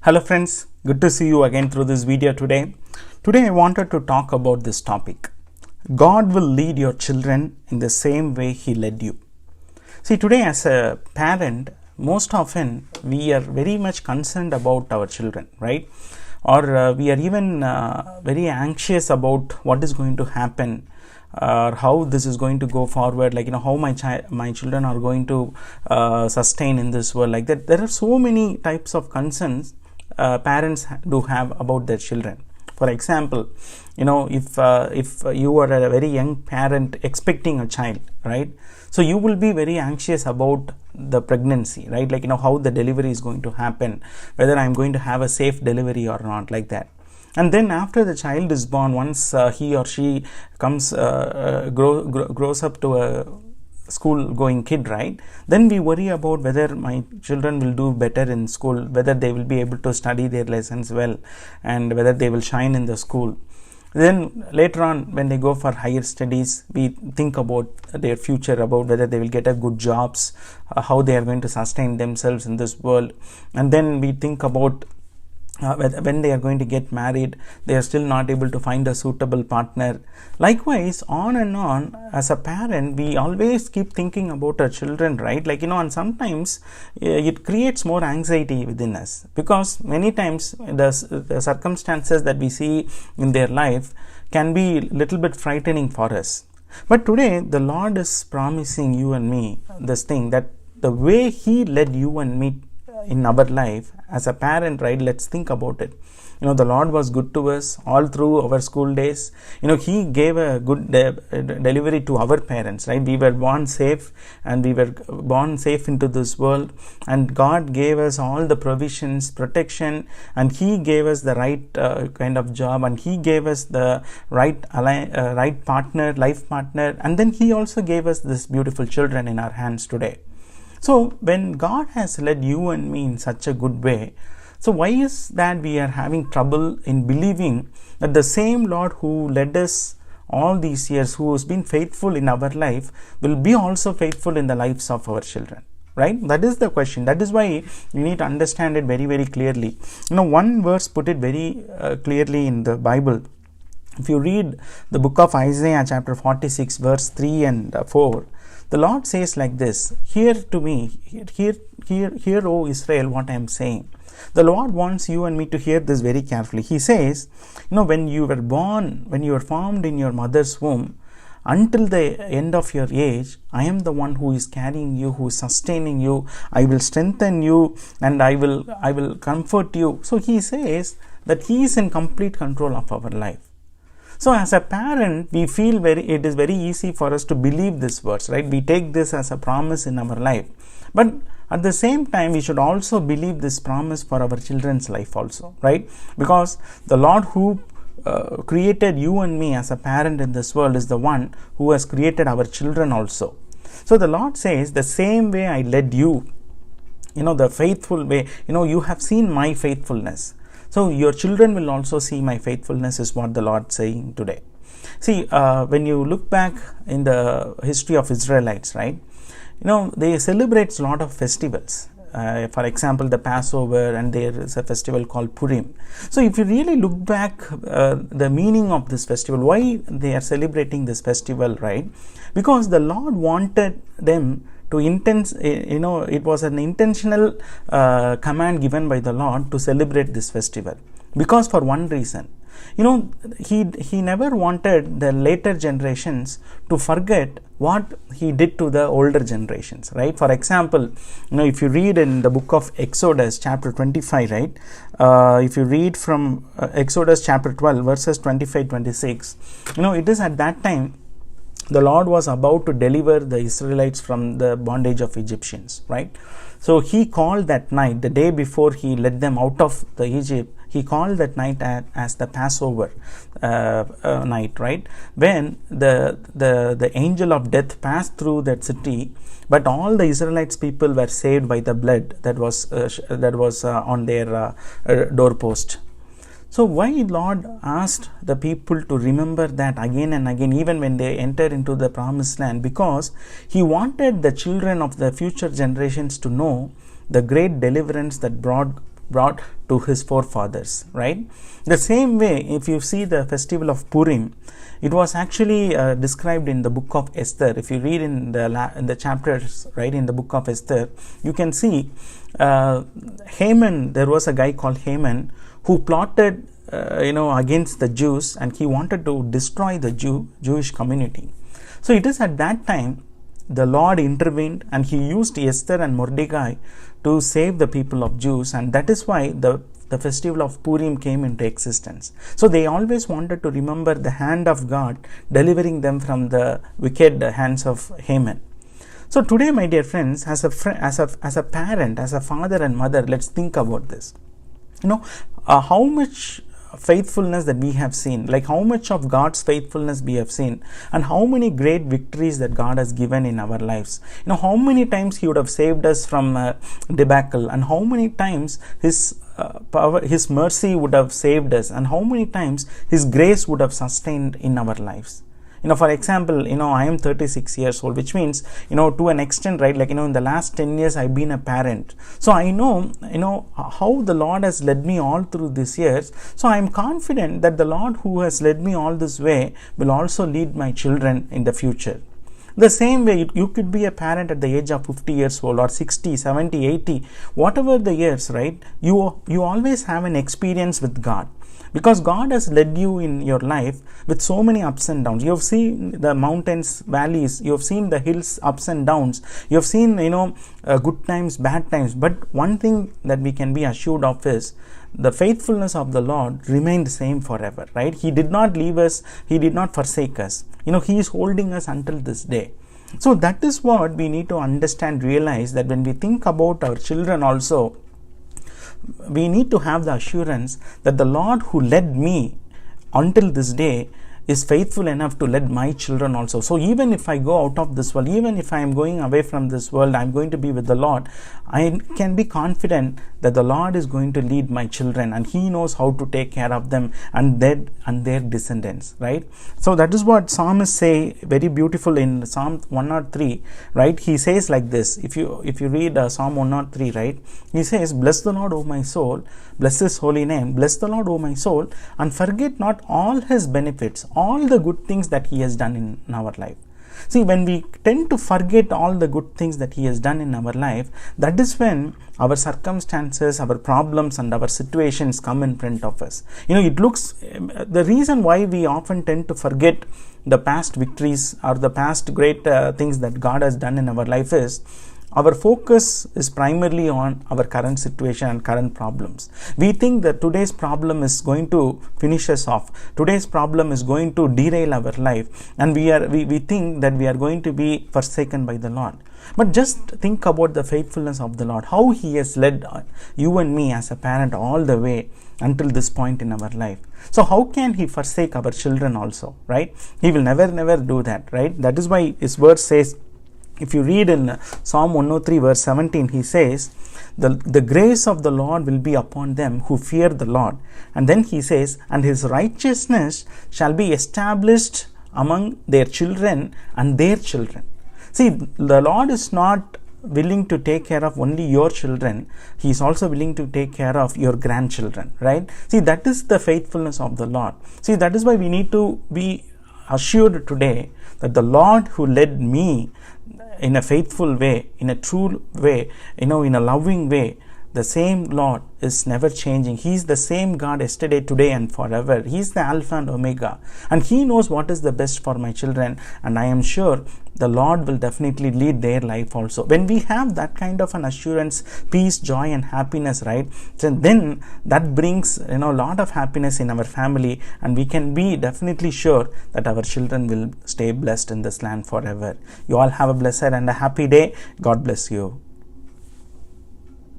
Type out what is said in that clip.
Hello friends, good to see you again through this video today. Today I wanted to talk about this topic. God will lead your children in the same way He led you. See, today as a parent, most often we are very much concerned about our children, right? Or we are even very anxious about what is going to happen or how this is going to go forward, like how my children are going to sustain in this world. Like that, there are so many types of concerns parents do have about their children. For example, if you are a very young parent expecting a child, right? So you will be very anxious about the pregnancy, right? Like how the delivery is going to happen, whether I'm going to have a safe delivery or not, like that. And then after the child is born, once he or she comes grows up to a school going kid, right? Then we worry about whether my children will do better in school, whether they will be able to study their lessons well, and whether they will shine in the school. Then later on, when they go for higher studies, we think about their future, about whether they will get a good jobs, how they are going to sustain themselves in this world. And then we think about when they are going to get married, they are still not able to find a suitable partner. Likewise, on and on, as a parent, we always keep thinking about our children, right? And sometimes it creates more anxiety within us, because many times the circumstances that we see in their life can be a little bit frightening for us. But today, the Lord is promising you and me this thing, that the way He led you and me in our life as a parent, right? Let's think about it. The Lord was good to us all through our school days. He gave a good delivery to our parents, right? We were born safe, and we were born safe into this world, and God gave us all the provisions, protection, and He gave us the right kind of job, and He gave us the right partner, life partner, and then He also gave us this beautiful children in our hands today. So when God has led you and me in such a good way, so why is that we are having trouble in believing that the same Lord who led us all these years, who has been faithful in our life, will be also faithful in the lives of our children, right? That is the question. That is why you need to understand it very, very clearly. One verse put it very clearly in the Bible. If you read the book of Isaiah chapter 46 verse 3 and 4, the Lord says like this: hear to me, hear, O Israel, what I am saying. The Lord wants you and me to hear this very carefully. He says, when you were born, when you were formed in your mother's womb, until the end of your age, I am the one who is carrying you, who is sustaining you. I will strengthen you, and I will comfort you. So He says that He is in complete control of our life. So as a parent, we feel it is very easy for us to believe this verse, right? We take this as a promise in our life. But at the same time, we should also believe this promise for our children's life also, right? Because the Lord who created you and me as a parent in this world is the one who has created our children also. So the Lord says, the same way I led you, the faithful way, you have seen my faithfulness. So your children will also see my faithfulness, is what the Lord is saying today. See, when you look back in the history of Israelites, right, they celebrate a lot of festivals. For example, the Passover, and there is a festival called Purim. So if you really look back the meaning of this festival, why they are celebrating this festival, right? Because the Lord wanted them to it was an intentional command given by the Lord to celebrate this festival. Because for one reason, he never wanted the later generations to forget what He did to the older generations, right? For example, if you read in the book of Exodus chapter 25, right? If you read from Exodus chapter 12 verses 25-26, it is at that time the Lord was about to deliver the Israelites from the bondage of Egyptians, right? So He called that night, the day before He led them out of the Egypt, He called that night as the Passover night, right? When the angel of death passed through that city, but all the Israelites people were saved by the blood that was on their doorpost. So why Lord asked the people to remember that again and again, even when they enter into the promised land? Because He wanted the children of the future generations to know the great deliverance that brought to his forefathers, right? The same way, if you see the festival of Purim, it was actually described in the book of Esther. If you read in the chapters, right, in the book of Esther, you can see Haman. There was a guy called Haman who plotted against the Jews, and he wanted to destroy the Jewish community. So it is at that time the Lord intervened, and he used Esther and Mordecai to save the people of Jews, and that is why the festival of Purim came into existence. So they always wanted to remember the hand of God delivering them from the wicked hands of Haman. So today, my dear friends, as a parent, as a father and mother, let's think about this. How much faithfulness that we have seen, like how much of God's faithfulness we have seen, and how many great victories that God has given in our lives. How many times he would have saved us from debacle, and how many times his power, his mercy would have saved us, and how many times his grace would have sustained in our lives. For example, I am 36 years old, which means, to an extent, right, like, in the last 10 years, I've been a parent. So I know, how the Lord has led me all through these years. So I'm confident that the Lord who has led me all this way will also lead my children in the future. The same way, you could be a parent at the age of 50 years old or 60, 70, 80, whatever the years, right? You always have an experience with God. Because God has led you in your life with so many ups and downs. You have seen the mountains, valleys, you have seen the hills, ups and downs. You have seen, good times, bad times. But one thing that we can be assured of is the faithfulness of the Lord remained the same forever, right? He did not leave us. He did not forsake us. He is holding us until this day. So that is what we need to understand, realize that when we think about our children also, we need to have the assurance that the Lord who led me until this day is faithful enough to lead my children also. So even if I go out of this world, even if I am going away from this world, I am going to be with the Lord, I can be confident that the Lord is going to lead my children, and He knows how to take care of them and their descendants, right? So that is what psalmists say, very beautiful in Psalm 103, right? He says like this, if you read Psalm 103, right? He says, "Bless the Lord, O my soul, bless His holy name, bless the Lord, O my soul, and forget not all His benefits," all the good things that He has done in our life. See, when we tend to forget all the good things that He has done in our life, that is when our circumstances, our problems and our situations come in front of us. It looks, the reason why we often tend to forget the past victories or the past great things that God has done in our life is, our focus is primarily on our current situation and current problems. We think that today's problem is going to finish us off. Today's problem is going to derail our life, and we think that we are going to be forsaken by the Lord. But just think about the faithfulness of the Lord, how He has led you and me as a parent all the way until this point in our life. So how can He forsake our children also, right? He will never do that, right? That is why His word says, if you read in Psalm 103 verse 17, He says, the grace of the Lord will be upon them who fear the Lord. And then He says, and His righteousness shall be established among their children and their children. See, the Lord is not willing to take care of only your children. He is also willing to take care of your grandchildren, right? See, that is the faithfulness of the Lord. See, that is why we need to be assured today that the Lord who led me in a faithful way, in a true way, in a loving way, the same Lord is never changing. He is the same God yesterday, today and forever. He is the Alpha and Omega, and He knows what is the best for my children, and I am sure the Lord will definitely lead their life also. When we have that kind of an assurance, peace, joy and happiness, right, then that brings a lot of happiness in our family, and we can be definitely sure that our children will stay blessed in this land forever. You all have a blessed and a happy day. God bless you.